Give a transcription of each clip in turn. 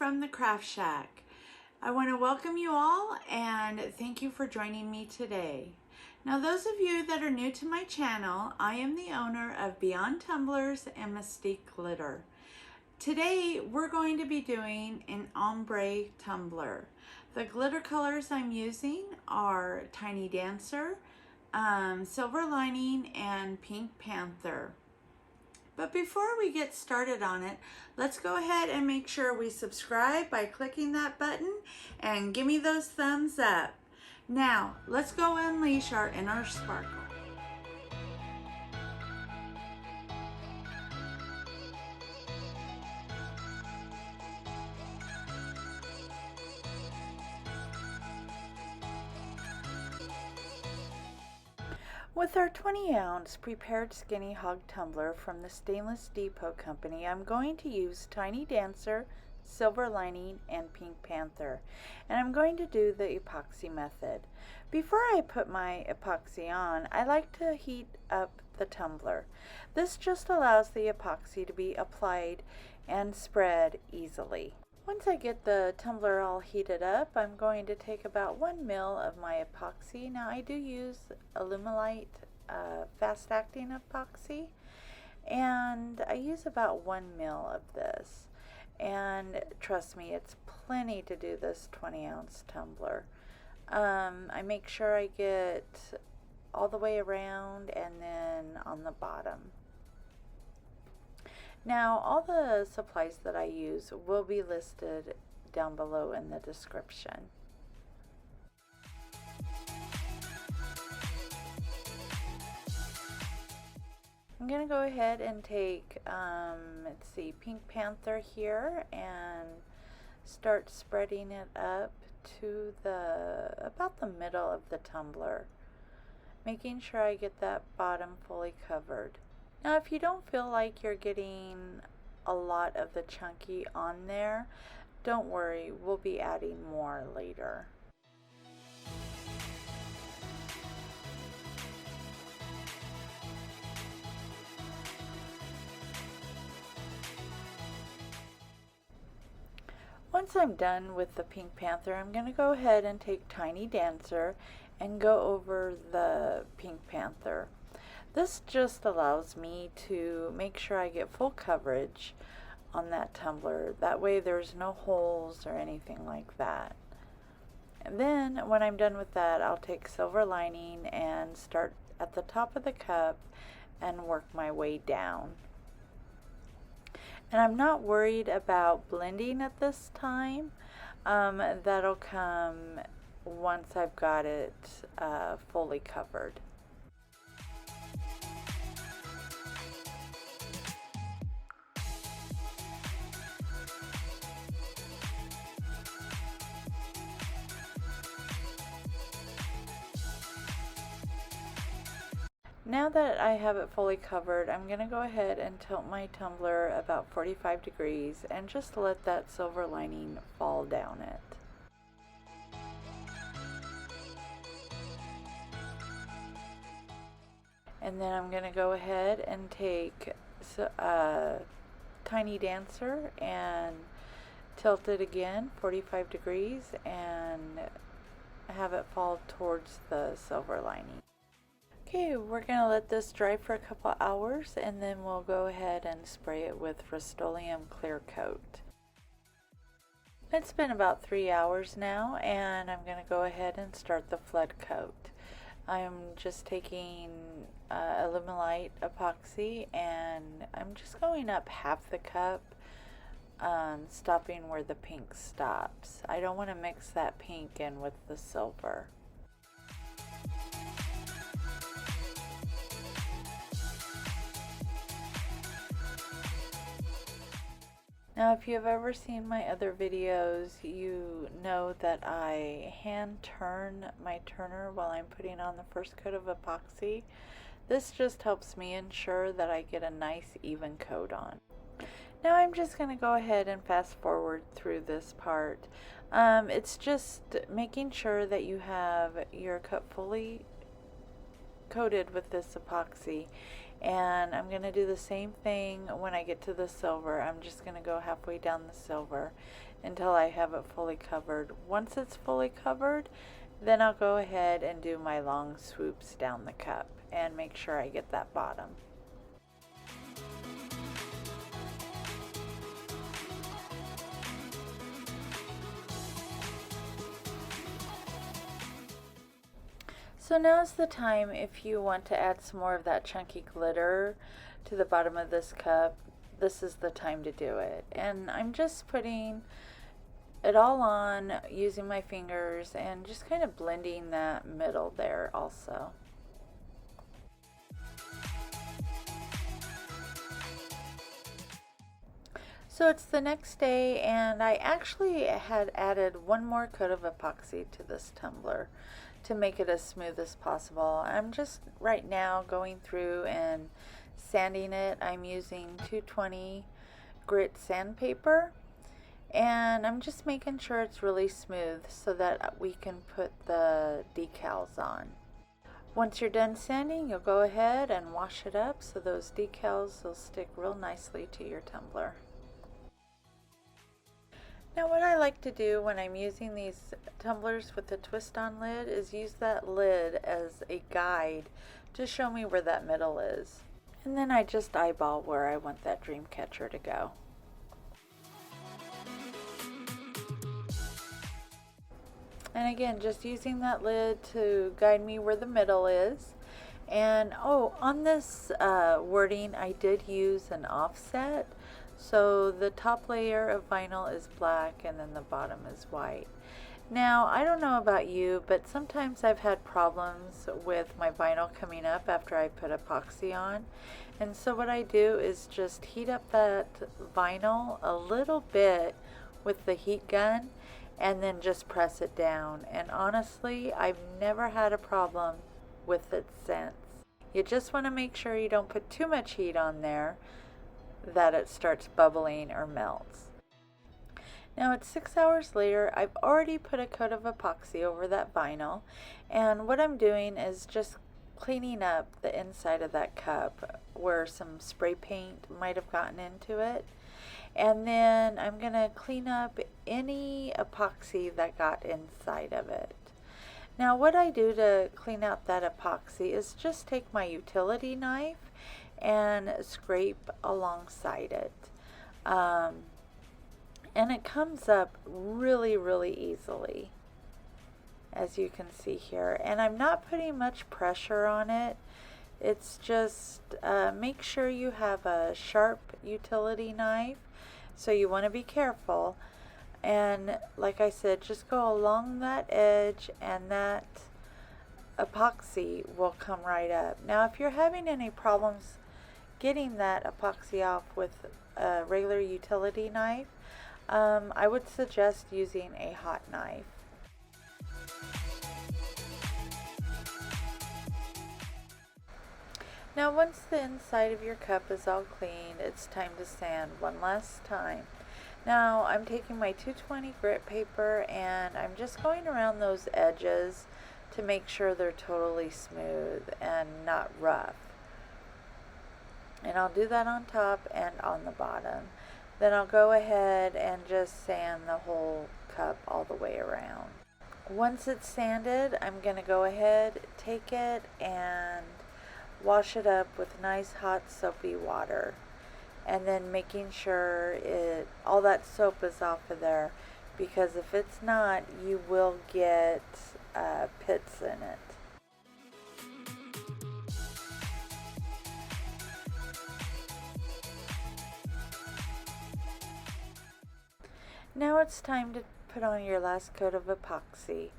from the Craft Shack. I want to welcome you all and thank you for joining me today. Now, those of you that are new to my channel, I am the owner of Beyond Tumblers and Mystique Glitter. Today we're going to be doing an ombre tumbler. The glitter colors I'm using are Tiny Dancer, Silver Lining, and Pink Panther. But before we get started on it, let's go ahead and make sure we subscribe by clicking that button and give me those thumbs up. Now, let's go unleash our inner sparkle. With our 20-ounce prepared skinny hog tumbler from the Stainless Depot Company, I'm going to use Tiny Dancer, Silver Lining, and Pink Panther. And I'm going to do the epoxy method. Before I put my epoxy on, I like to heat up the tumbler. This just allows the epoxy to be applied and spread easily. Once I get the tumbler all heated up, I'm going to take about 1 ml of my epoxy. Now I do use Alumilite fast-acting epoxy, and I use about 1 ml of this. And trust me, it's plenty to do this 20-ounce tumbler. I make sure I get all the way around and then on the bottom. Now, all the supplies that I use will be listed down below in the description. I'm going to go ahead and take, let's see, Pink Panther here and start spreading it up to about the middle of the tumbler, making sure I get that bottom fully covered. Now, if you don't feel like you're getting a lot of the chunky on there, don't worry, we'll be adding more later. Once I'm done with the Pink Panther, I'm going to go ahead and take Tiny Dancer and go over the Pink Panther. This just allows me to make sure I get full coverage on that tumbler. That way there's no holes or anything like that. And then when I'm done with that, I'll take Silver Lining and start at the top of the cup and work my way down. And I'm not worried about blending at this time. That'll come once I've got it fully covered. Now that I have it fully covered, I'm going to go ahead and tilt my tumbler about 45 degrees and just let that Silver Lining fall down it. And then I'm going to go ahead and take Tiny Dancer and tilt it again 45 degrees and have it fall towards the Silver Lining. Okay, we're going to let this dry for a couple hours and then we'll go ahead and spray it with Rust-Oleum Clear Coat. It's been about 3 hours now and I'm going to go ahead and start the flood coat. I'm just taking Alumilite epoxy and I'm just going up half the cup, stopping where the pink stops. I don't want to mix that pink in with the silver. Now, if you've ever seen my other videos, you know that I hand turn my turner while I'm putting on the first coat of epoxy. This just helps me ensure that I get a nice even coat on. Now I'm just going to go ahead and fast forward through this part. It's just making sure that you have your cup fully coated with this epoxy And I'm going to do the same thing when I get to the silver. I'm just going to go halfway down the silver until I have it fully covered. Once it's fully covered, then I'll go ahead and do my long swoops down the cup and make sure I get that bottom. So now's the time if you want to add some more of that chunky glitter to the bottom of this cup. This is the time to do it. And I'm just putting it all on using my fingers and just kind of blending that middle there also. So it's the next day, and I actually had added one more coat of epoxy to this tumbler to make it as smooth as possible. I'm just right now going through and sanding it. I'm using 220 grit sandpaper, and I'm just making sure it's really smooth so that we can put the decals on. Once you're done sanding, you'll go ahead and wash it up so those decals will stick real nicely to your tumbler. Now what I like to do when I'm using these tumblers with the twist-on lid is use that lid as a guide to show me where that middle is. And then I just eyeball where I want that dream catcher to go. And again, just using that lid to guide me where the middle is. And on this wording, I did use an offset. So the top layer of vinyl is black and then the bottom is white. Now, I don't know about you, but sometimes I've had problems with my vinyl coming up after I put epoxy on. And so what I do is just heat up that vinyl a little bit with the heat gun and then just press it down. And honestly, I've never had a problem with it since. You just want to make sure you don't put too much heat on there that it starts bubbling or melts. Now it's 6 hours later. I've already put a coat of epoxy over that vinyl, and what I'm doing is just cleaning up the inside of that cup where some spray paint might have gotten into it. And then I'm going to clean up any epoxy that got inside of it. Now what I do to clean out that epoxy is just take my utility knife and scrape alongside it. And it comes up really, really easily, as you can see here. And I'm not putting much pressure on it. It's just make sure you have a sharp utility knife, so you want to be careful. And like I said, just go along that edge and that epoxy will come right up. Now if you're having any problems getting that epoxy off with a regular utility knife, I would suggest using a hot knife. Now once the inside of your cup is all clean, it's time to sand one last time. Now I'm taking my 220 grit paper and I'm just going around those edges to make sure they're totally smooth and not rough. And I'll do that on top and on the bottom. Then I'll go ahead and just sand the whole cup all the way around. Once it's sanded, I'm going to go ahead, take it, and wash it up with nice hot soapy water. And then making sure all that soap is off of there, because if it's not, you will get pits in it. Now it's time to put on your last coat of epoxy.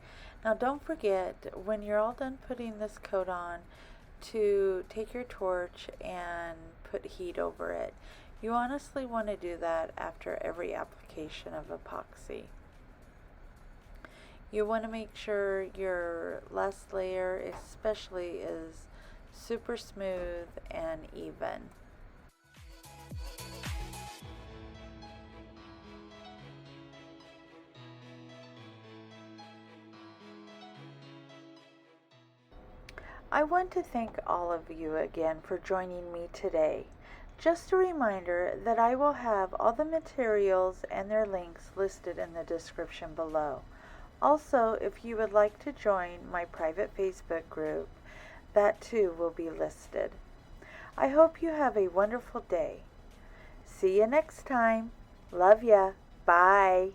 Now don't forget, when you're all done putting this coat on, to take your torch and put heat over it. You honestly want to do that after every application of epoxy. You want to make sure your last layer especially is super smooth and even. I want to thank all of you again for joining me today. Just a reminder that I will have all the materials and their links listed in the description below. Also, if you would like to join my private Facebook group, that too will be listed. I hope you have a wonderful day. See you next time. Love ya. Bye.